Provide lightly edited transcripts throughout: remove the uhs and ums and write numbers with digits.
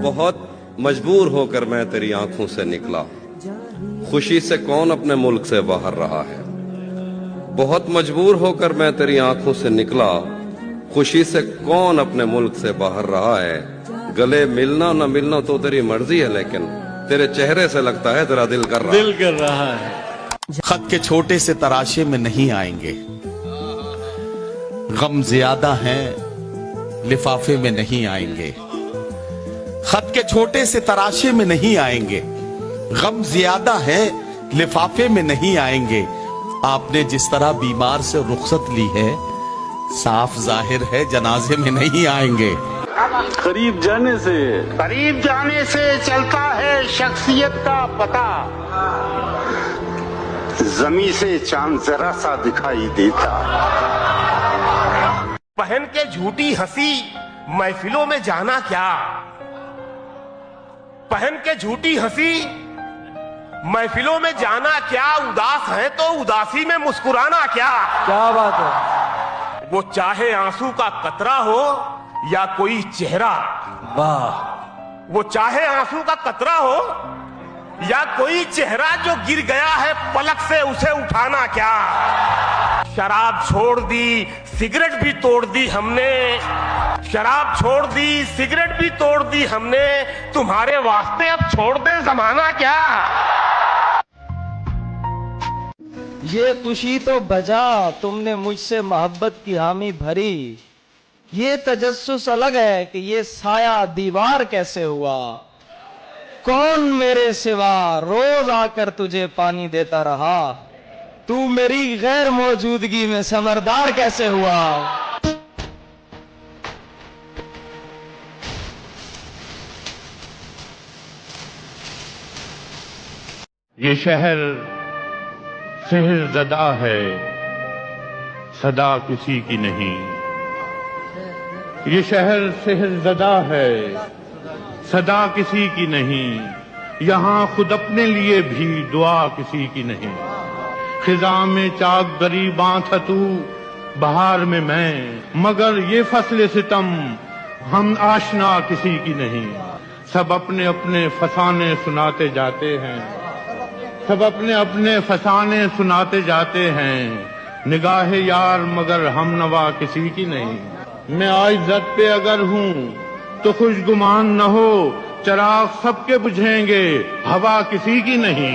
बहुत मजबूर होकर मैं तेरी आंखों से निकला, खुशी से कौन अपने मुल्क से बाहर रहा है। बहुत मजबूर होकर मैं तेरी आंखों से निकला, खुशी से कौन अपने मुल्क से बाहर रहा है। गले मिलना न मिलना तो तेरी मर्जी है, लेकिन तेरे चेहरे से लगता है तेरा दिल कर रहा है। खत के छोटे से तराशे में नहीं आएंगे, गम ज्यादा है लिफाफे में नहीं आएंगे। खत के छोटे से तराशे में नहीं आएंगे, गम ज्यादा है लिफाफे में नहीं आएंगे। आपने जिस तरह बीमार से रुखसत ली है, साफ जाहिर है जनाजे में नहीं आएंगे। करीब जाने से चलता है शख्सियत का पता, जमी से चांद जरा सा दिखाई देता। पहन के झूठी हंसी महफिलों में जाना क्या, पहन के झूठी हंसी महफिलों में जाना क्या। उदास है तो उदासी में मुस्कुराना क्या। क्या बात है। वो चाहे आंसू का कतरा हो या कोई चेहरा, वाह। वो चाहे आंसू का कतरा हो या कोई चेहरा जो गिर गया है पलक से, उसे उठाना क्या। शराब छोड़ दी, सिगरेट भी तोड़ दी हमने, शराब छोड़ दी, सिगरेट भी तोड़ दी हमने। तुम्हारे वास्ते अब छोड़ दे जमाना क्या। ये खुशी तो बजा तुमने मुझसे मोहब्बत की हामी भरी। ये तजस्सुस अलग है कि ये साया दीवार कैसे हुआ। कौन मेरे सिवा रोज आकर तुझे पानी देता रहा, तू मेरी गैर मौजूदगी में समरदार कैसे हुआ। ये शहर सेहरज़दा है, सदा किसी की नहीं। ये शहर सेहरज़दा है, सदा किसी की नहीं। यहाँ खुद अपने लिए भी दुआ किसी की नहीं। खिजा में चाक गरीबां था तू, बहार में मैं, मगर ये फसले सितम हम आशना किसी की नहीं। सब अपने अपने फसाने सुनाते जाते हैं, सब अपने अपने फसाने सुनाते जाते हैं। निगाहे यार मगर हम नवा किसी की नहीं। मैं आज इज्जत पे अगर हूँ तो खुशगुमान न हो, चराग सबके बुझेंगे हवा किसी की नहीं।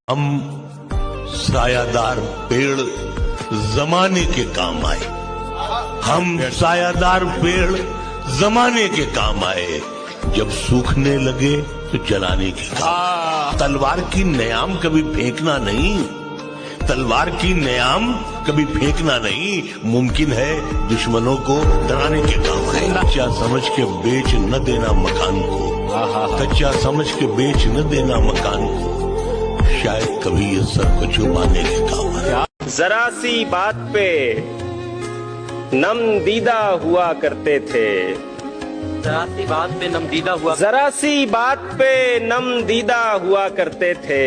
हम सायादार पेड़ जमाने के काम आए, हम सायादार पेड़ जमाने के काम आए। जब सूखने लगे तो जलाने के काम। तलवार की नयाम कभी फेंकना नहीं, तलवार की नयाम कभी फेंकना नहीं। मुमकिन है दुश्मनों को डराने के काम है। कच्चा समझ के बेच न देना मकान को, कच्चा समझ के बेच न देना मकान को, शायद कभी ये सर को छुपाने के काम है। जरा सी बात पे नम दीदा हुआ करते थे, जरा सी बात पे नम दीदा हुआ, जरा सी बात पे नम दीदा हुआ करते थे।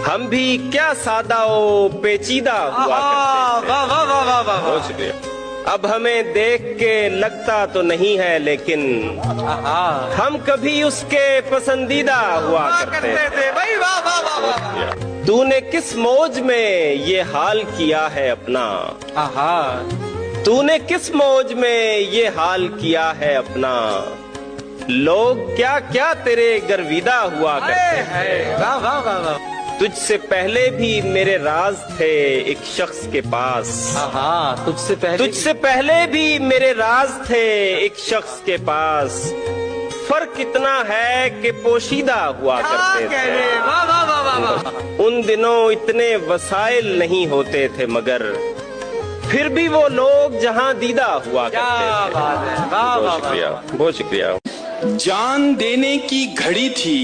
हम भी क्या सादा ओ पेचीदा हुआ करते थे। वाह वाह वाह वाह। अब हमें देख के लगता तो नहीं है, लेकिन हम कभी उसके पसंदीदा हुआ करते थे। वाह वाह वाह। तूने किस मौज में ये हाल किया है अपना, तूने किस मौज में ये हाल किया है अपना। लोग क्या क्या तेरे गर्विदा हुआ करते थे। वाह वाह वाह। तुझसे पहले भी मेरे राज थे एक शख्स के पास, तुझसे पहले भी मेरे राज थे एक शख्स के पास। फर्क इतना है कि पोशीदा हुआ करते थे। वाह वाह वाह वाह। उन दिनों इतने वसाइल नहीं होते थे, मगर फिर भी वो लोग जहां दीदा हुआ करते थे। बहुत शुक्रिया, बहुत शुक्रिया। जान देने की घड़ी थी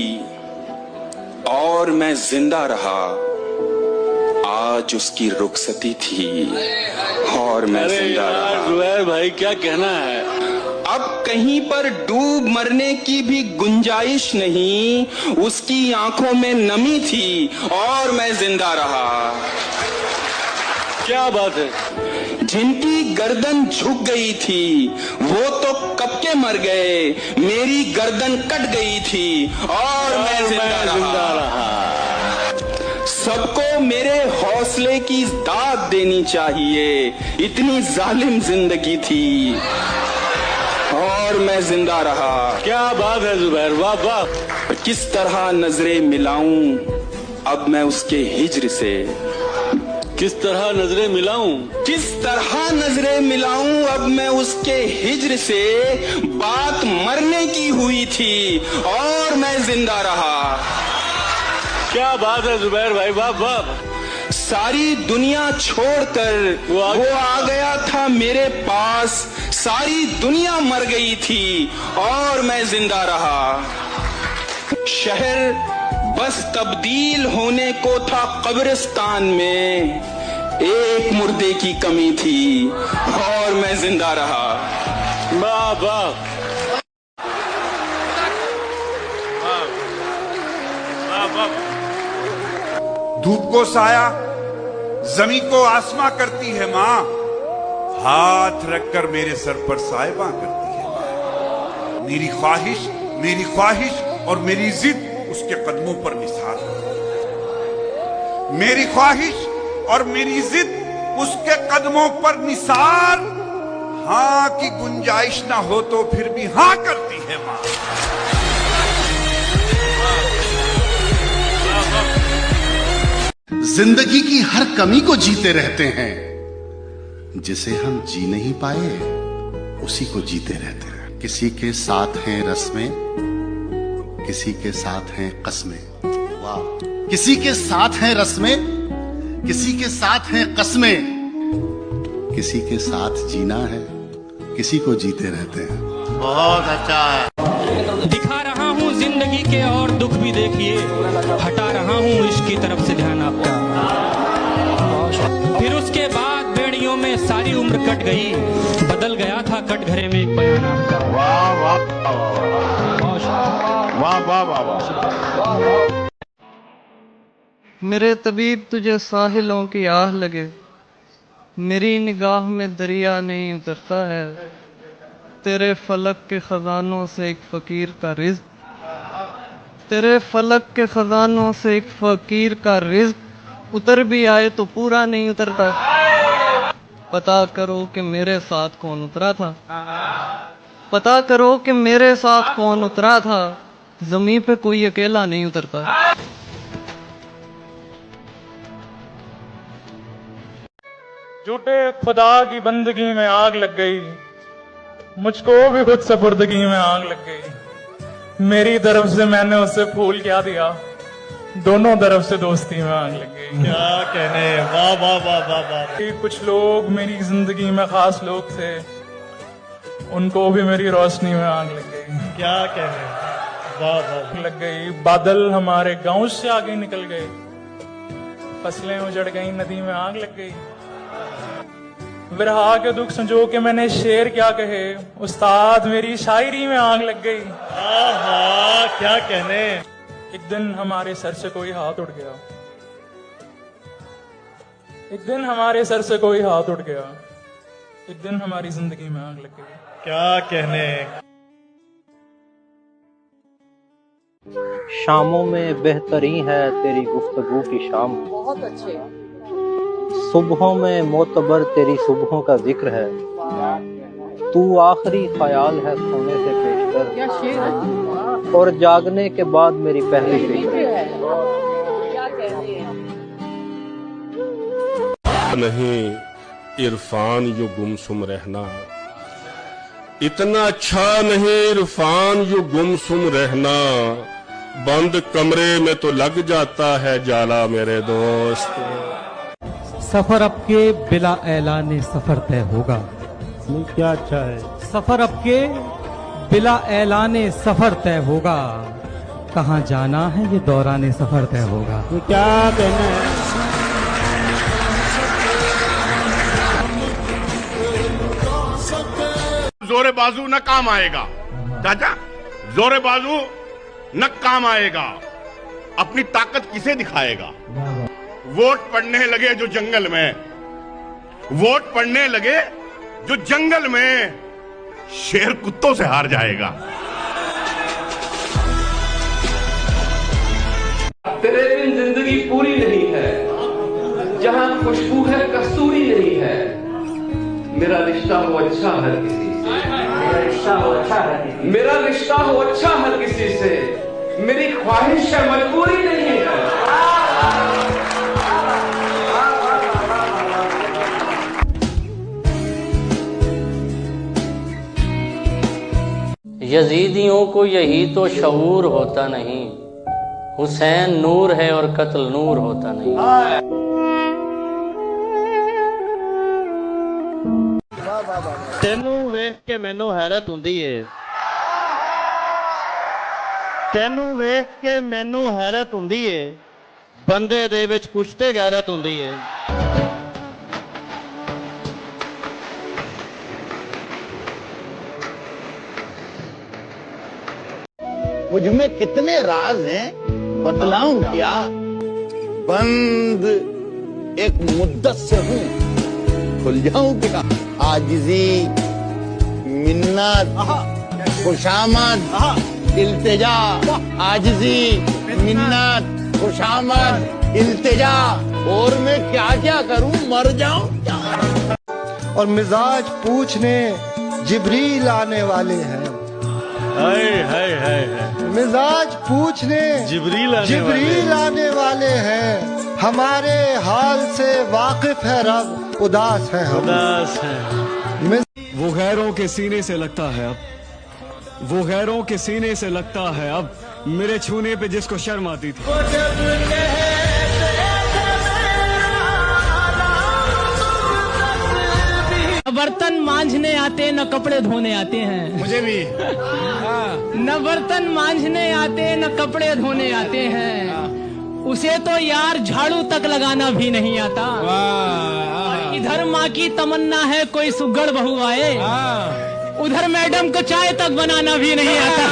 और मैं जिंदा रहा, आज उसकी रुखसती थी और मैं जिंदा रहा। जुबैर भाई क्या कहना है। अब कहीं पर डूब मरने की भी गुंजाइश नहीं, उसकी आंखों में नमी थी और मैं जिंदा रहा। क्या बात है। जिनकी गर्दन झुक गई थी वो तो कब के मर गए, मेरी गर्दन कट गई थी और मैं जिंदा रहा। सबको मेरे हौसले की दाद देनी चाहिए, इतनी जालिम जिंदगी थी और मैं जिंदा रहा। क्या बात है जुबैर, वाह वाह। किस तरह नजरें मिलाऊं अब मैं उसके हिज्र से, किस तरह नजरें मिलाऊं, किस तरह नजरें मिलाऊं अब मैं उसके हिज्र से। बात मरने की हुई थी और मैं जिंदा रहा। क्या बात है जुबैर भाई, वाह वाह। सारी दुनिया छोड़कर वो आ गया था मेरे पास, सारी दुनिया मर गई थी और मैं जिंदा रहा। शहर बस तब्दील होने को था कब्रिस्तान में, एक मुर्दे की कमी थी और मैं जिंदा रहा। वाह वाह। धूप को साया, जमी को आसमां करती है माँ, हाथ रखकर मेरे सर पर साहिबा करती है माँ। मेरी ख्वाहिश और मेरी जिद उसके कदमों पर निसार, मेरी ख्वाहिश और मेरी जिद उसके कदमों पर निसार। हाँ की गुंजाइश ना हो तो फिर भी हाँ करती है माँ। जिंदगी की हर कमी को जीते रहते हैं, जिसे हम जी नहीं पाए उसी को जीते रहते हैं। किसी के साथ हैं रस्में, किसी के साथ हैं कस्में। वाह। किसी के साथ हैं रस्में, किसी के साथ हैं कस्में, किसी के साथ जीना है, किसी को जीते रहते हैं। बहुत अच्छा है। दिखा रहा हूँ जिंदगी के और दुख भी देखिए, हटा रहा हूँ इश्क की तरफ से ध्यान आपका। फिर उसके बाद बेड़ियों में सारी उम्र कट गई, बदल गया था कटघरे में एक बयान आपका। वाह वाह वाह वाह वाह वाह। मेरे तबीब तुझे साहिलों की आह लगे, मेरी निगाह में दरिया नहीं उतरता है। तेरे फलक के खजानों से एक फकीर का रिज़्क, तेरे फलक के खजानों से एक फकीर का रिज़्क उतर भी आए तो पूरा नहीं उतरता। पता करो कि मेरे साथ कौन उतरा था, पता करो कि मेरे साथ कौन उतरा था। जमीन पे कोई अकेला नहीं उतरता। झूठे खुदा की बंदगी में आग लग गई, मुझको भी खुद सपुर्दगी में आग लग गई। मेरी तरफ से मैंने उसे फूल क्या दिया, दोनों तरफ से दोस्ती में आग लग गई। क्या कहने, वाह वाह वाह वाह वाह। कुछ लोग मेरी जिंदगी में खास लोग थे, उनको भी मेरी रोशनी में आग लग गई। क्या कहने, वाह वाह लग गई। बादल हमारे गांव से आगे निकल गए, फसलें उजड़ गई, नदी में आग लग गई। विरहा के दुख संजो के मैंने शेर क्या कहे, उस्ताद मेरी शायरी में आग लग गई। आहा, क्या कहने। एक दिन हमारे सर से कोई हाथ उठ गया, एक दिन हमारे सर से कोई हाथ उठ गया, एक दिन हमारी जिंदगी में आग लग गई। क्या कहने। शामों में बेहतरीन है तेरी गुफ्तगू की शाम, बहुत अच्छे। सुबहों में मोतबर तेरी सुबहों का जिक्र है, तू आखिरी ख्याल है सोने से पेशतर, और जागने के बाद मेरी पहली फिक्र है। नहीं इरफान यू गुमसुम रहना, इतना अच्छा नहीं इरफान यू गुमसुम रहना, बंद कमरे में तो लग जाता है जाला मेरे दोस्त। सफर अब के बिला ऐलाने सफर तय होगा। क्या अच्छा है। सफर अब के बिला ऐलाने सफर तय होगा, कहाँ जाना है ये दौराने सफर तय होगा। क्या कहना है। जोरे बाजू न काम आएगा चाचा, जोरे बाजू न काम आएगा, अपनी ताकत किसे दिखाएगा। वोट पड़ने लगे जो जंगल में, वोट पड़ने लगे जो जंगल में शेर कुत्तों से हार जाएगा। तेरे बिन जिंदगी पूरी नहीं है, जहां खुशबू है कस्तूरी नहीं है। मेरा रिश्ता हो अच्छा हर किसी से, मेरा रिश्ता हो अच्छा हर किसी से। मेरी ख्वाहिश है मजबूरी नहीं है। यजीदियों को यही तो शऊर होता नहीं, हुसैन नूर है और कत्ल नूर होता नहीं। तेनू वेख के मैनू हैरत हुंदी है, तेनू वेख के मैनू हैरत हुंदी है। बंदे दे विच कुछ ते गैरत हुंदी है। मुझ में कितने राज हैं, बतलाऊं क्या? बंद एक मुद्दत से हूं, खुल जाऊं क्या? आजिजी, मिन्नत, खुशामद, इल्तिजा। आजिजी, मिन्नत, खुशामद, इल्तिजा। और मैं क्या क्या करूं, मर जाऊं क्या? और मिजाज पूछने जिब्रील आने वाले हैं। मिजाज पूछने जिब्रील आने वाले हैं। हमारे हाल से वाकिफ है रब, उदास है हम। वो गैरों के सीने से लगता है अब, वो गैरों के सीने से लगता है अब, मेरे छूने पे जिसको शर्म आती थी। बर्तन मांझने आते न कपड़े धोने आते हैं। मुझे भी। न बर्तन मांझने आते न कपड़े धोने आते हैं। उसे तो यार झाड़ू तक लगाना भी नहीं आता। और इधर माँ की तमन्ना है कोई सुगड़ बहू आए, उधर मैडम को चाय तक बनाना भी नहीं आता।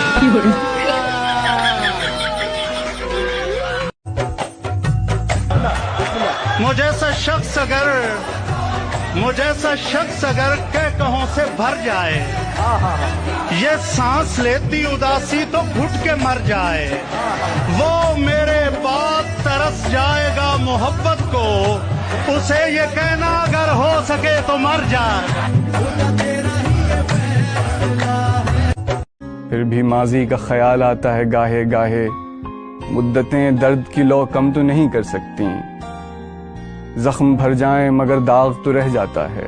मुझे सा शख्स अगर के कहों से भर जाए, ये सांस लेती उदासी तो घुट के मर जाए। वो मेरे बाद तरस जाएगा मोहब्बत को, उसे ये कहना अगर हो सके तो मर जाए। फिर भी माजी का ख्याल आता है गाहे गाहे, मुद्दतें दर्द की लौ कम तो नहीं कर सकती। जख्म भर जाएं मगर दाग तो रह जाता है,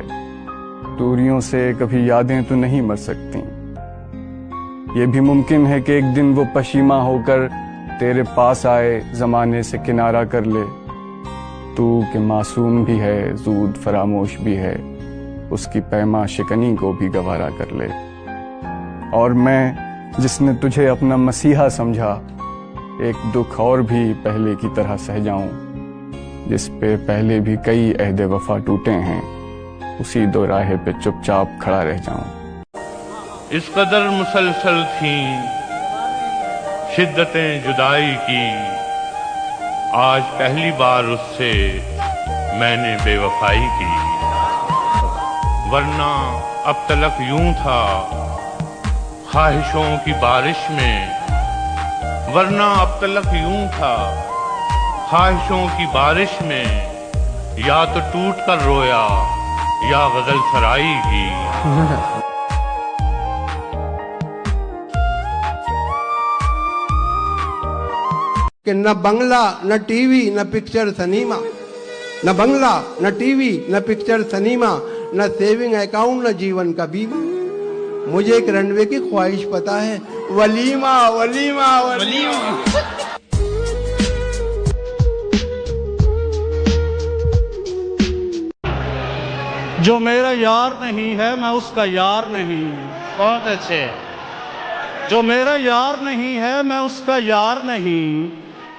दूरियों से कभी यादें तो नहीं मर सकती। ये भी मुमकिन है कि एक दिन वो पशीमा होकर तेरे पास आए, जमाने से किनारा कर ले। तू के मासूम भी है, जूद फरामोश भी है, उसकी पैमा शिकनी को भी गवारा कर ले। और मैं जिसने तुझे अपना मसीहा समझा, एक दुख और भी पहले की तरह सह जाऊं, जिस पे पहले भी कई अहदे वफा टूटे हैं, उसी दो राहे पे चुपचाप खड़ा रह जाऊं। इस कदर मुसलसल थी शिद्दतें जुदाई की, आज पहली बार उससे मैंने बेवफाई की। वरना अब तलक यूं था ख्वाहिशों की बारिश में, वरना अब तलक यूं था ख्वाहिशों की बारिश में। या तो टूट कर रोया या गजल सराई की। कि न बंगला न टीवी न पिक्चर सिनेमा, न बंगला न टीवी न पिक्चर सिनेमा, न सेविंग अकाउंट न जीवन का बीमा। मुझे एक रनवे की ख्वाहिश पता है, वलीमा वलीमा वलीमा। जो मेरा यार नहीं है मैं उसका यार नहीं। बहुत अच्छे। जो मेरा यार नहीं है मैं उसका यार नहीं,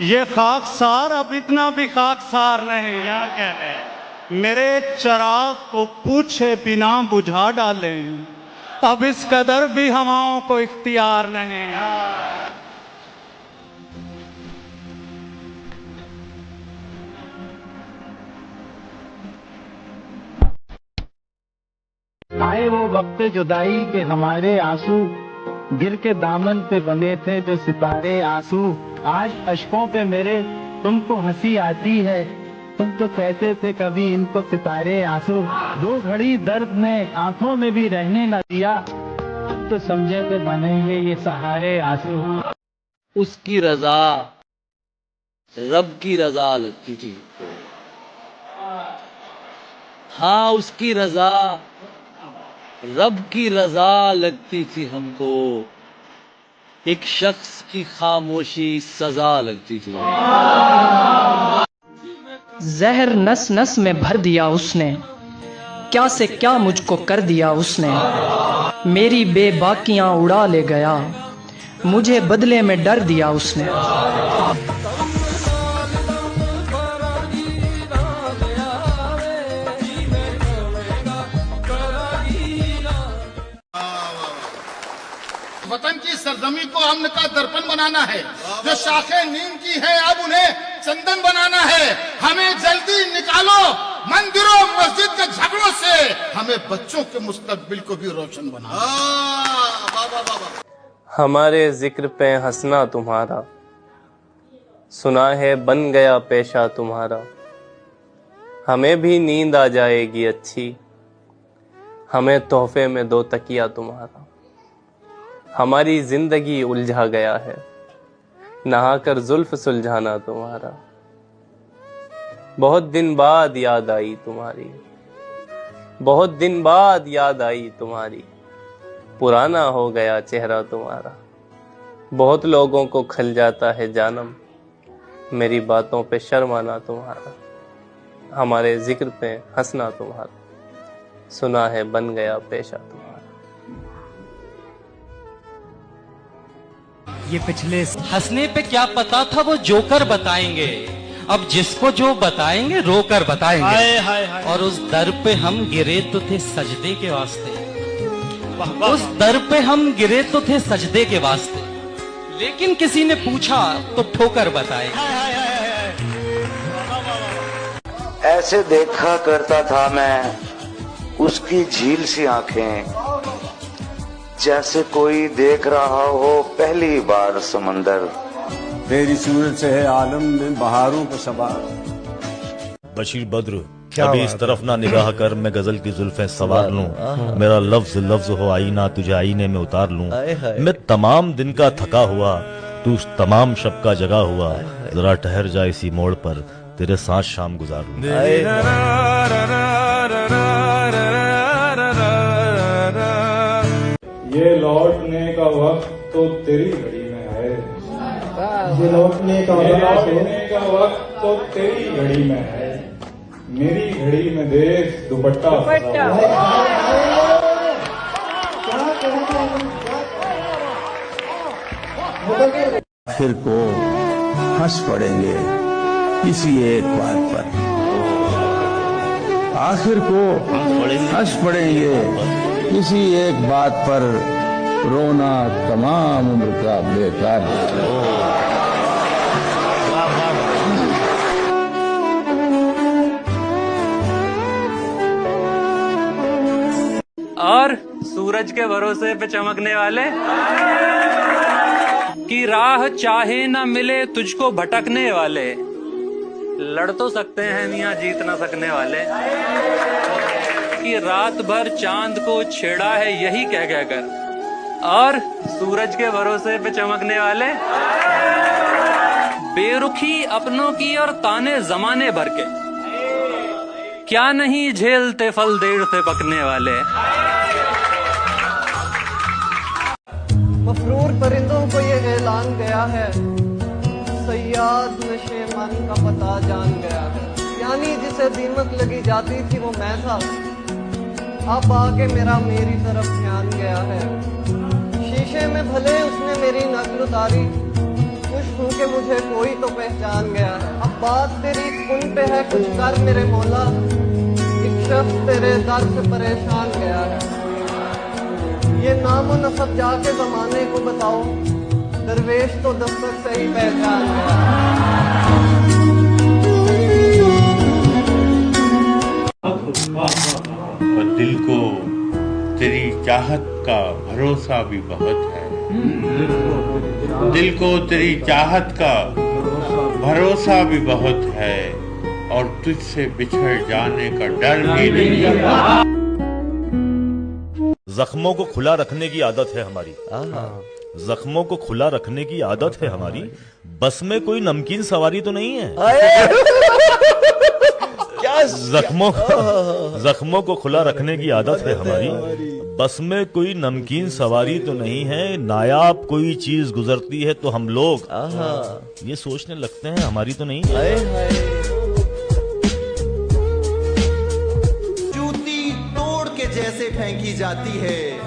ये खाकसार अब इतना भी खाकसार नहीं। क्या कहते हैं? मेरे चिराग को पूछे बिना बुझा डालें, अब इस कदर भी हवाओं को इख्तियार नहीं। आए वो वक्त जुदाई के हमारे आंसू गिर के दामन पे बने थे जो सितारे आंसू। आज अशकों पे मेरे तुमको हंसी आती है, तुम तो कहते थे कभी इनको सितारे आंसू। दो घड़ी दर्द ने आंखों में भी रहने न दिया, अब तो समझे थे बनेंगे ये सहारे आंसू। उसकी रजा रब की रजा लगती थी। हाँ, उसकी रजा रब की रजा लगती थी हमको, एक शख्स की खामोशी सजा लगती थी। जहर नस नस में भर दिया उसने, क्या से क्या मुझको कर दिया उसने। मेरी बेबाकियां उड़ा ले गया, मुझे बदले में डर दिया उसने। वतन की सरजमी को अमन का दर्पण बनाना है, जो शाखें नीम की है अब उन्हें चंदन बनाना है। हमें जल्दी निकालो मंदिरों मस्जिद के झगड़ों से, हमें बच्चों के मुस्तकबिल को भी रोशन बनाना। हमारे जिक्र पे हंसना तुम्हारा, सुना है बन गया पेशा तुम्हारा। हमें भी नींद आ जाएगी अच्छी, हमें तोहफे में दो तकिया तुम्हारा। हमारी जिंदगी उलझा गया है, नहाकर जुल्फ सुलझाना तुम्हारा। बहुत दिन बाद याद आई तुम्हारी, बहुत दिन बाद याद आई तुम्हारी। पुराना हो गया चेहरा तुम्हारा, बहुत लोगों को खल जाता है जानम। मेरी बातों पे शर्माना तुम्हारा, हमारे जिक्र पे हंसना तुम्हारा। सुना है बन गया पेशा तुम्हारा। ये पिछले हंसने पे क्या पता था वो जोकर बताएंगे, अब जिसको जो बताएंगे रोकर बताएंगे। हाय हाय हाय। और उस दर पे हम गिरे तो थे सजदे के वास्ते, उस दर पे हम गिरे तो थे सजदे के वास्ते, लेकिन किसी ने पूछा तो ठोकर बताए। ऐसे देखा करता था मैं उसकी झील सी आंखें, जैसे कोई देख रहा हो पहली बार समंदर। तेरी सूरत से है आलम में बहारों को सवार। बशीर बद्र, अभी इस तरफ ना निगाह कर, मैं गजल की जुल्फें सवार लूं। मेरा लफ्ज लफ्ज हो आईना, तुझे आईने में उतार लूं। मैं तमाम दिन का थका हुआ, तू तमाम शब का जगा हुआ। जरा ठहर जा इसी मोड़ पर, तेरे साथ शाम गुजार लूं। ये लौटने का वक्त तो तेरी घड़ी में है, ये लौटने का वक्त तो तेरी घड़ी में है। मेरी घड़ी में देख दुपट्टा आखिर को हंस पड़ेंगे किसी एक बात पर, आखिर को हंस पड़ेंगे किसी एक बात पर। रोना तमाम उम्र का बेकार है। और सूरज के भरोसे पे चमकने वाले की राह चाहे ना मिले तुझको भटकने वाले। लड़ तो सकते हैं मियां जीत ना सकने वाले, कि रात भर चांद को छेड़ा है यही कह कहकर। और सूरज के भरोसे पे चमकने वाले बेरुखी अपनों की और ताने जमाने भर के, क्या नहीं झेलते फल देर से पकने वाले। मफरूर परिंदों को ये ऐलान गया है, सयाद नशे मन का पता जान गया है। यानी जिसे दीमक लगी जाती थी वो मैं था, अब आके मेरा मेरी तरफ ध्यान गया है। शीशे में भले उसने मेरी नकल उतारी, खुश हूं कि मुझे कोई तो पहचान गया है। अब बात तेरी कुन पे है, कुछ कर मेरे मौला, एक शख्स तेरे दर से परेशान गया है। ये नाम और नसब जाके जमाने को बताओ, दरवेश तो दस्तक से ही पहचान गया है। और दिल को तेरी चाहत का भरोसा भी बहुत है। दिल को तेरी चाहत का भरोसा भी बहुत है और तुझसे बिछड़ जाने का डर भी नहीं। जख्मों को खुला रखने की आदत है हमारी, जख्मों को खुला रखने की आदत है हमारी, बस में कोई नमकीन सवारी तो नहीं है। क्या जख्मों को खुला रखने की आदत है हमारी, बस में कोई नमकीन सवारी तो नहीं है। नायाब कोई चीज गुजरती है तो हम लोग ये सोचने लगते हैं हमारी तो नहीं है। जूती तोड़ के जैसे फेंकी जाती है,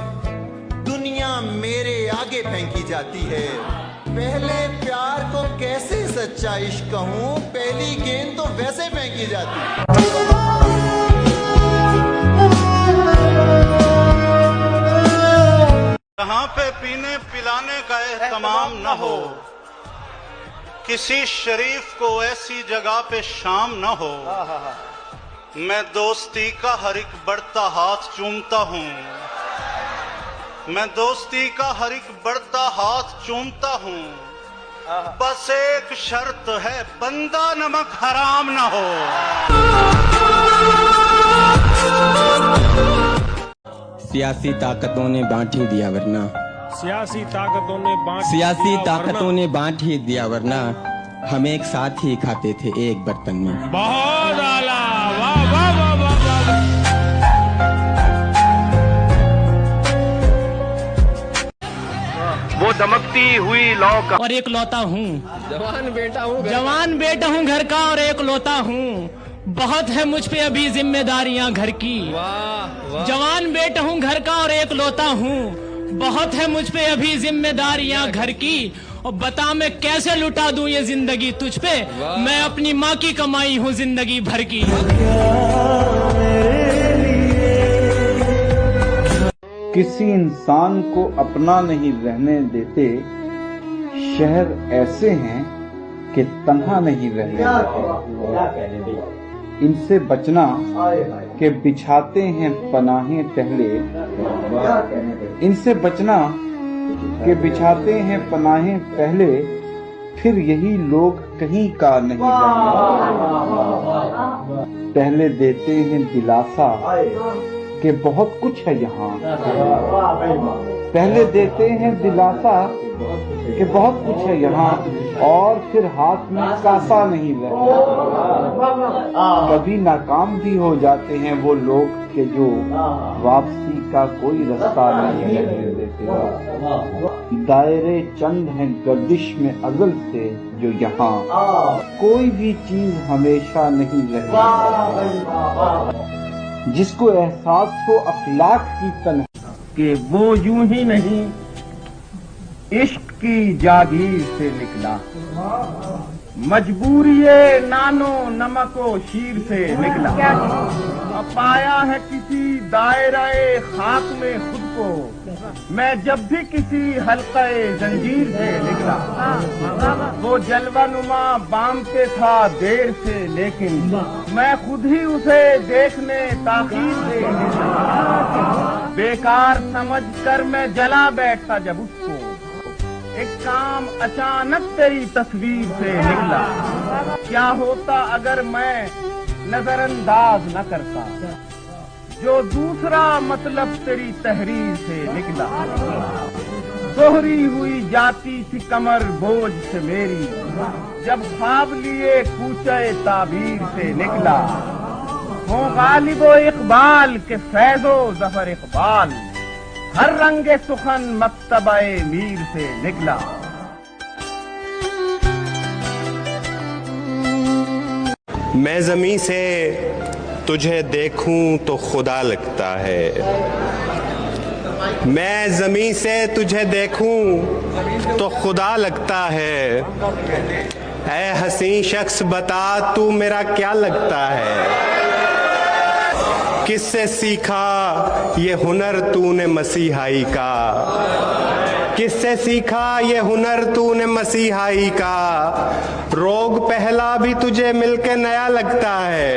दुनिया मेरे आगे फेंकी जाती है। पहले प्यार को कैसे सच्चा इश्क कहूं, पहली गेंद तो वैसे फेंकी जाती है। जहाँ पे पीने पिलाने का एहतमाम न हो, किसी शरीफ को ऐसी जगह पे शाम न हो, मैं दोस्ती का हर एक बढ़ता हाथ चूमता हूँ, मैं दोस्ती का हर एक बढ़ता हाथ चूमता हूँ। बस एक शर्त है, बंदा नमक हराम न हो। सियासी ताकतों ने बांट ही दिया वरना, सियासी ताकतों ने बांट ही दिया वरना हम एक साथ ही खाते थे एक बर्तन में। बहुत आला, वाह वाह वाह वाह वाह। वो दमकती हुई लौ का और एक लौता हूँ, जवान बेटा हूँ घर का और एक लौता हूँ। बहुत है मुझ पे अभी जिम्मेदारियां घर की, जवान बेटा हूँ घर का और एक लौता हूँ। बहुत है मुझ पे अभी जिम्मेदारियां घर की, और बता मैं कैसे लुटा दूं ये जिंदगी तुझ पे, मैं अपनी माँ की कमाई हूँ जिंदगी भर की। किसी इंसान को अपना नहीं रहने देते, शहर ऐसे हैं कि तन्हा नहीं रहने देते। इनसे बचना के बिछाते हैं पनाहें पहले, इनसे बचना के बिछाते हैं पनाहें पहले, फिर यही लोग कहीं का नहीं रहने। पहले देते हैं दिलासा कि बहुत कुछ है यहाँ, पहले देते हैं दिलासा कि बहुत कुछ है यहाँ, और फिर हाथ में कासा नहीं रहता। कभी नाकाम भी हो जाते हैं वो लोग के जो वापसी का कोई रास्ता नहीं रहने देते। दायरे चंद हैं गर्दिश में अज़ल से जो यहाँ, कोई भी चीज हमेशा नहीं रहती। जिसको एहसास हो अखलाक की तन्हा कि वो यूं ही नहीं इश्क की जागीर से निकला, मजबूरी नानो नमको शीर से निकला। पाया है किसी दायरे खाक में खुद को, मैं जब भी किसी हल्क़े जंजीर से निकला। वो जलवानुमा बाम पे था देर से, लेकिन मैं खुद ही उसे देखने ताख़ीर से निकला। बेकार समझ कर मैं जला बैठा जब उसको, एक काम अचानक तेरी तस्वीर से निकला। क्या होता अगर मैं नजरअंदाज न करता जो दूसरा मतलब तेरी तहरीर से निकला। दोहरी हुई जाती थी कमर बोझ से मेरी, जब ख्वाब लिए कूचे ताबीर से निकला। हो गालिबो इकबाल के फैजो जफर इकबाल, हर रंगे सुखन मक्तबाए मीर से निकला। मैं ज़मीं से तुझे देखूं तो खुदा लगता है, मैं ज़मीं से तुझे देखूं तो खुदा लगता है। ऐ हसीन शख्स बता तू मेरा क्या लगता है, किससे सीखा ये हुनर तूने मसीहाई का, किससे सीखा ये हुनर तूने मसीहाई का। रोग पहला भी तुझे मिलके नया लगता है,